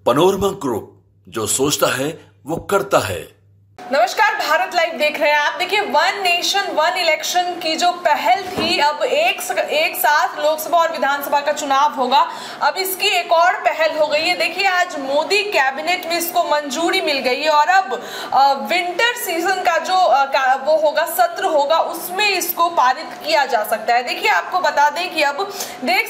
Panorama group, जो सोचता है वो करता है। नमस्कार, भारत लाइव देख रहे हैं आप। देखिए, वन नेशन वन इलेक्शन की जो पहल थी, अब एक साथ लोकसभा और विधानसभा का चुनाव होगा। अब इसकी एक और पहल हो गई है। देखिए, आज मोदी कैबिनेट में इसको मंजूरी मिल गई है और अब विंटर सीजन का जो वो होगा, सत्र होगा, उसमें इसको पारित किया जा सकता है। देखिए, आपको बता दें कि अब एक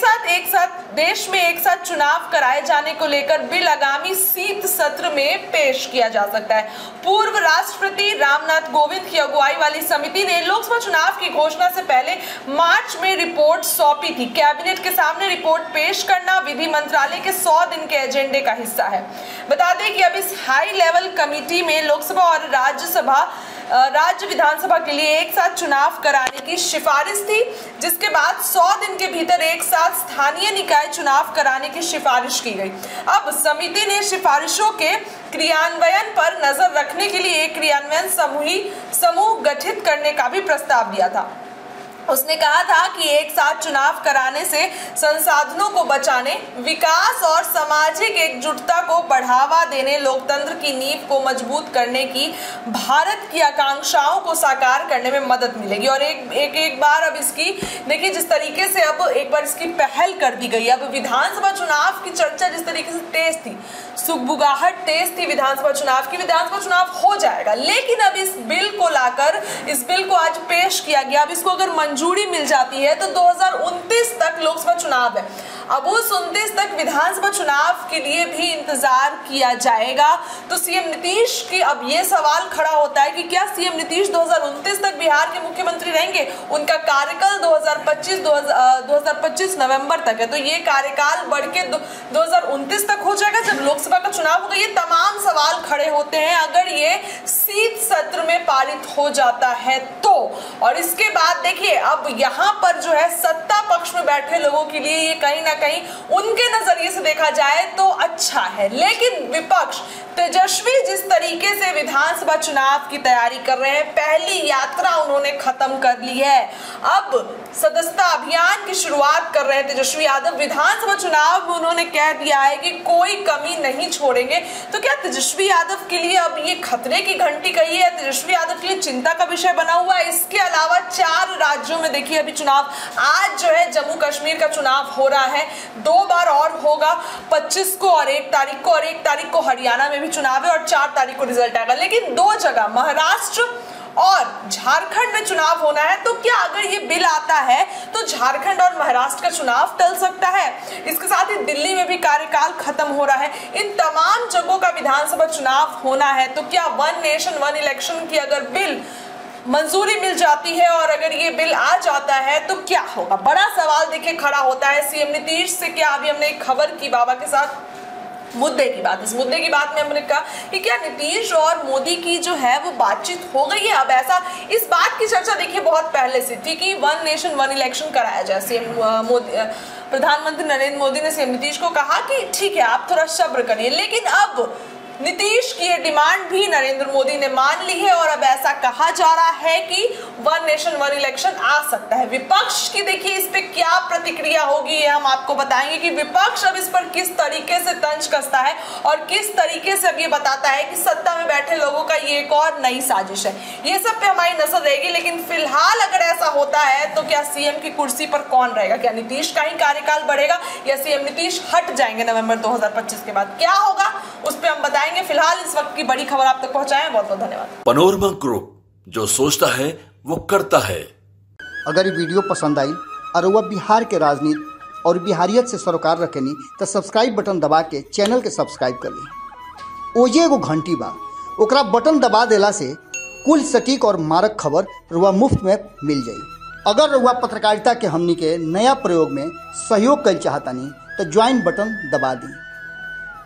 साथ देश में एक साथ चुनाव कराए जाने को लेकर बिल आगामी शीत सत्र में पेश किया जा सकता है। पूर्व राष्ट्रपति रामनाथ कोविंद की अगुवाई वाली समिति ने लोकसभा चुनाव की घोषणा से पहले मार्च में रिपोर्ट सौंपी थी। कैबिनेट के सामने रिपोर्ट पेश करना विधि मंत्रालय के 100 दिन के एजेंडे का हिस्सा है। बता दें कि अब इस हाई लेवल कमेटी में लोकसभा और राज्य विधानसभा के लिए एक साथ चुनाव कराने की सिफारिश थी, जिसके बाद 100 दिन के भीतर एक साथ स्थानीय निकाय चुनाव कराने की सिफारिश की गई। अब समिति ने सिफारिशों के क्रियान्वयन पर नजर रखने के लिए एक क्रियान्वयन समूह गठित करने का भी प्रस्ताव दिया था। उसने कहा था कि एक साथ चुनाव कराने से संसाधनों को बचाने, विकास और सामाजिक एकजुटता को बढ़ावा देने, लोकतंत्र की नींव को मजबूत करने की भारत की आकांक्षाओं को साकार करने में मदद मिलेगी। और एक बार अब इसकी देखिए, जिस तरीके से अब एक बार इसकी पहल कर दी गई। अब विधानसभा चुनाव की चर्चा जिस तरीके से तेज थी, सुगबुगाहट तेज थी विधानसभा चुनाव हो जाएगा। लेकिन अब इस बिल को लाकर, इस बिल को आज पेश किया गया। अब इसको अगर मंजूरी मिल जाती है तो 2029 तक लोकसभा चुनाव है। अब उस 29 तक विधानसभा चुनाव के लिए भी इंतजार किया जाएगा। तो सीएम नीतीश की अब ये सवाल खड़ा होता है कि क्या सीएम नीतीश 2029 तक बिहार के मुख्यमंत्री रहेंगे? उनका कार्यकाल 2025 नवंबर तक है, तो ये कार्यकाल बढ़ के 2029 तक हो जाएगा जब लोकसभा का चुनाव होगा। ये तमाम सवाल खड़े होते हैं अगर ये शीत सत्र में पारित हो जाता है तो। और इसके बाद देखिए, अब यहाँ पर जो है सत्ता पक्ष में बैठे लोगों के लिए ये कहीं ना कहीं उनके नजरिए से देखा जाए तो अच्छा है। लेकिन विपक्ष तेजस्वी जिस तरीके से विधानसभा चुनाव की तैयारी कर रहे हैं, पहली यात्रा उन्होंने खत्म कर ली है, अब सदस्यता अभियान की शुरुआत कर रहे हैं तेजस्वी यादव। विधानसभा चुनाव में उन्होंने कह दिया है कि कोई कमी नहीं छोड़ेंगे। तो क्या तेजस्वी यादव के लिए अब ये खतरे की घंटी कही है? तेजस्वी यादव के लिए चिंता का विषय बना हुआ है। इसके अलावा 4 राज्यों में देखिए अभी चुनाव, आज जो है जम्मू कश्मीर का चुनाव हो रहा है, 2 बार और होगा, 25 को और 1 तारीख को, और 1 तारीख को हरियाणा में भी चुनाव है और 4 तारीख को रिजल्ट आएगा। लेकिन 2 जगह महाराष्ट्र और झारखंड में चुनाव होना है। तो क्या अगर ये बिल आता है तो झारखंड और महाराष्ट्र का चुनाव टल सकता है? इसके साथ ही दिल्ली में भी कार्यकाल खत्म हो रहा है। इन तमाम जगहों का विधानसभा चुनाव होना है। तो क्या वन नेशन वन इलेक्शन की अगर बिल मंजूरी मिल जाती है और अगर ये बिल आ जाता है तो क्या होगा? बड़ा सवाल देखिए खड़ा होता है। सीएम नीतीश से क्या, अभी हमने एक खबर की बाबा के साथ, इस मुद्दे की बात में हमने कहा कि क्या नीतीश और मोदी की जो है वो बातचीत हो गई है? अब ऐसा, इस बात की चर्चा देखिए बहुत पहले से थी कि वन नेशन वन इलेक्शन कराया जाए। प्रधानमंत्री नरेंद्र मोदी ने सीएम नीतीश को कहा कि ठीक है, आप थोड़ा सब्र करिए। लेकिन अब नीतीश की ये डिमांड भी नरेंद्र मोदी ने मान ली है और अब ऐसा कहा जा रहा है कि वन नेशन वन इलेक्शन आ सकता है। विपक्ष की देखिए इस पे क्या प्रतिक्रिया होगी, ये हम आपको बताएंगे कि विपक्ष अब इस पर किस तरीके से तंज कसता है और किस तरीके से अब ये बताता है कि सत्ता में बैठे लोगों का ये एक और नई साजिश है। ये सब पे हमारी नजर रहेगी। लेकिन फिलहाल अगर ऐसा होता है तो क्या सीएम की कुर्सी पर कौन रहेगा? क्या नीतीश का ही कार्यकाल बढ़ेगा या सीएम नीतीश हट जाएंगे नवंबर 2025 के बाद? क्या होगा उस पर हम बताएंगे। फिलहाल इस वक्त की बड़ी खबर आप तक पहुंचाएं। बहुत बहुत धन्यवाद। पनोरमा ग्रुप, जो सोचता है वो करता है। अगर ये वीडियो पसंद आई और वह बिहार के राजनीति और बिहारियत से सरोकार रखेनी तो सब्सक्राइब बटन दबा के चैनल के सब्सक्राइब कर ली। ओजे एगो घंटी बा, ओकरा बटन दबा देला से कुल सटीक और मारक खबर रुआ मुफ्त में मिल जाई। अगर रुआ पत्रकारिता के हमनी के नया प्रयोग में सहयोग कर चाहतानी तो ज्वाइन बटन दबा दी।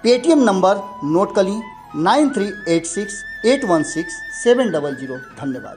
पेटीएम नंबर नोट कर ली 9386816700। धन्यवाद।